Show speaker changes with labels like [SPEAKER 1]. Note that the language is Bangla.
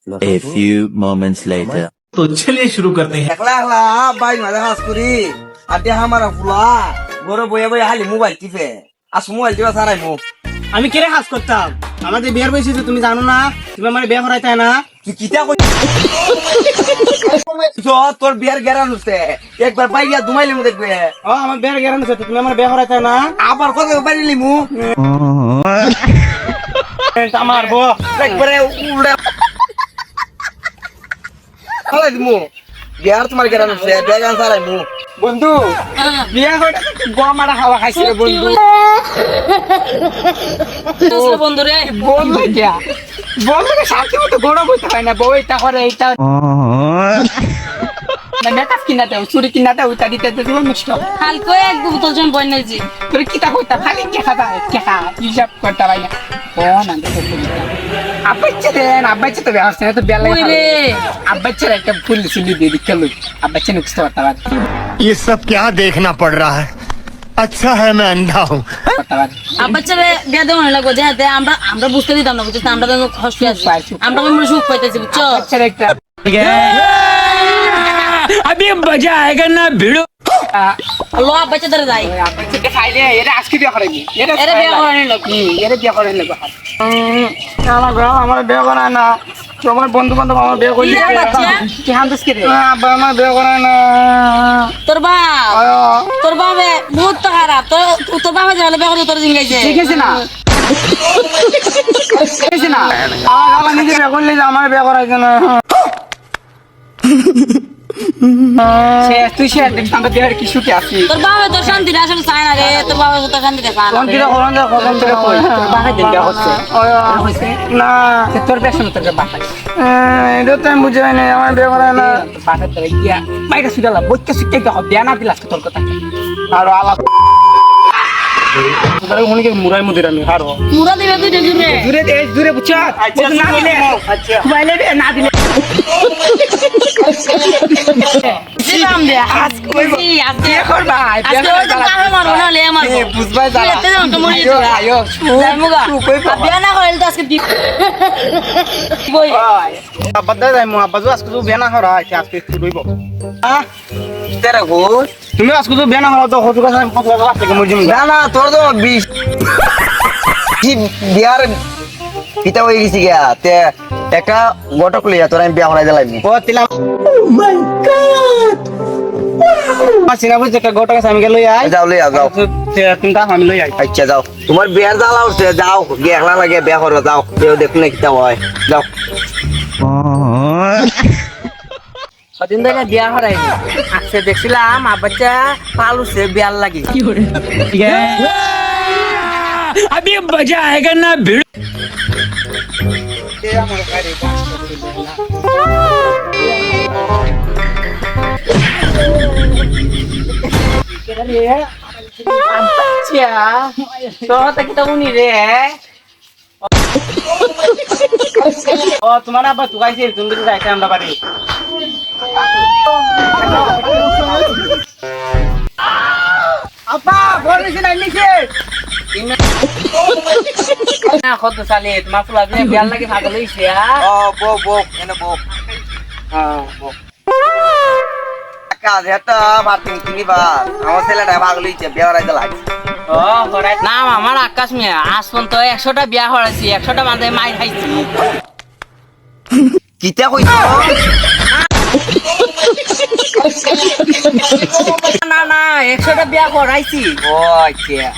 [SPEAKER 1] A few moments later.
[SPEAKER 2] तो चलिए शुरू करते हैं।
[SPEAKER 3] একলা একলা ভাই মাঝে হাস করি আর দেহা আমার ফুলা বড় বইয়া বইয়া হালি মোবাইল টিপে আর মোবাইল টিপা সারাই মু
[SPEAKER 4] আমি কেড়ে হাস করতাম আমাদের বিয়ের বয়সে তো তুমি জানো না তুমি আমার বিয়ে করাইতে না
[SPEAKER 3] তুই কিতা কই তোর বিয়ার গেরান হচ্ছে একবার পাইয়া দুমাইলি মু দেখবে
[SPEAKER 4] ও আমার বিয়ের গ্যারান্টি আছে তুমি আমার বিয়ে করাইতে না
[SPEAKER 3] আবার কত পারিলি মু
[SPEAKER 4] আমার বউ
[SPEAKER 3] একবারে উড়ে খালাই দিমু বিয়ার তোমার গেরান হচ্ছে বেগান সারাই মু
[SPEAKER 4] বন্ধু বিয়ে করে গমাটা খাওয়া খাইছে রে বন্ধু
[SPEAKER 5] বন্ধু রে
[SPEAKER 4] বন্ধু গিয়া বন্ধুকে শান্তি মতো গড়া বইতে হয় না বউ এটা করে এইটা মেকআপ কিনাতে চুরি কিনাতে ওইটা দিতে তোমার মুষ্ট
[SPEAKER 5] কালকে এক বোতল জন বই নিয়েছি
[SPEAKER 4] তোর কিতা কইতা খালি কেখা হিসাব করতে পারি না ও না আব্বাচ্চা তো ব্যবস্থা তো বেলা
[SPEAKER 5] ওই রে
[SPEAKER 4] আব্বাচ্চার একটা ফুল সিলি দিয়ে দিকে লই আব্বাচ্চা নুকস্ত করতে পারে
[SPEAKER 6] ये सब क्या देखना पड़ रहा है अच्छा है मैं अंधा हूँ
[SPEAKER 5] বাচ্চারে বিয়া দেওয়া লাগবে যে হাতে আমরা আমরা বুঝতে দিতাম না বুঝছিস আমরা তো হসপি আছি আমরা কোনো সুখ পাইতেছি বুঝছো
[SPEAKER 4] আব্বাচ্চার একটা
[SPEAKER 2] अभी मजा आएगा ना भिड़ो।
[SPEAKER 5] লো বাচ্চা ধরে যাই
[SPEAKER 4] আব্বাচ্চাকে খাইলে এটা আজকে বিয়ে করাইবি
[SPEAKER 5] এরে বিয়া করানি লোক
[SPEAKER 4] এর বিয়ে করাই লাগবে আমার বিয়ে করায় না তোমার বন্ধু বান্ধব আমার বিয়ে করলি
[SPEAKER 5] ইয়া বাচ্চা।
[SPEAKER 4] কি হামদস কে রে আব্বা আমার বিয়ে করায় না
[SPEAKER 5] তোর বাবা বহুত তো খারাপ তোর বাবা যে বিয়া করে তোর জিঙ্গাইছে
[SPEAKER 4] ঠিক আছে না ঠিক আছে না আমার নিজে বিয়ে করলে আমার বিয়ে করাইছে না তুই সে দেখতাম দেহের কি সুখে আছি
[SPEAKER 5] তোর বাবা তোর শান্তি না আসলে চায় না রে তোর বাবা তোর শান্তি দেখা না
[SPEAKER 4] কোনটিরা কোনটা কোনটিরা কই তোর বাবা দিন বিয়ে হচ্ছে না তোর বেশ না তোর বাবা এটা তো আমি বুঝাই না আমার বিয়ে করায় না বাবা তোর গিয়া মাইটা সুদালা বইকে সুকে গো বিয়া না দিলাস তোর কথা আর আলাপ তোর উনিকে মুরাই মুদির আমি হারো
[SPEAKER 5] মুরা দিবে তুই জুরে
[SPEAKER 4] দূরে দে দূরে বুঝছ না দিলে বাইলে না দিলে
[SPEAKER 5] দিলাম দে আজ কইবি আজকে
[SPEAKER 4] করবা
[SPEAKER 5] আজকে ওই তো কাহে মারো না লে মারো
[SPEAKER 4] বুঝবাই
[SPEAKER 5] তুই এতে যাও তো মরি যা
[SPEAKER 4] আয়ো
[SPEAKER 5] জামুগা বিয়া না কইল তো আজকে বই
[SPEAKER 4] আব্বা দাই মু আব্বা আজকে তো বেনা হরা আছে আজকে একটু রইব
[SPEAKER 3] তেরা গোস
[SPEAKER 4] তুমি আজকে তো বেনা হরা তো হজু কাছে আমি কত লাখ থেকে মরজিম
[SPEAKER 3] না না তোর তো বিশ কি বিয়ার কিতা হয়ে গেছি গিয়া তে একটা গটক লইয়া তোর আমি বিয়া করাই দিলাম
[SPEAKER 4] ও তিলা ও মাই গড মাসিনা বুঝে একটা গোটা কাছে আমি গেল আই
[SPEAKER 3] যাও লইয়া যাও
[SPEAKER 4] তুমি তা আমি লই আই
[SPEAKER 3] আচ্ছা যাও তোমার বিয়ার জ্বালা উঠছে যাও গিয়ে একলা লাগে বিয়া করো যাও কেউ দেখুন না কিতা হয় যাও
[SPEAKER 7] কদিন ধরে বিয়া করাই আজকে দেখছিলাম আব্বাচ্চা পালুছে বিয়ার লাগি
[SPEAKER 2] अभी मजा आएगा ना भिड़ो।
[SPEAKER 4] আচ্ছা তো কিটা উনি রে ও তোমার আব্বা তুকাইছে তুমি তো যাইতে আমরা বাড়ি আপা বলছি না নিচে
[SPEAKER 7] না কত সালে তোমার ফুলা বিয়ার লাগি পাগল হইছে
[SPEAKER 3] ও বো বো এনে বো
[SPEAKER 4] হ্যাঁ
[SPEAKER 3] কাজ এটা বাতিল কিনিবা আমার ছেলেটা পাগল হইছে বিয়া করাই দিলাম
[SPEAKER 7] ও করাই নাম আমার আকাশ মিয়া আজ পর্যন্ত 100টা বিয়া করাইছি 100টা মাঝে মাই খাইছি
[SPEAKER 3] কিতা কইছো
[SPEAKER 7] না না 100টা বিয়া করাইছি
[SPEAKER 3] ও আচ্ছা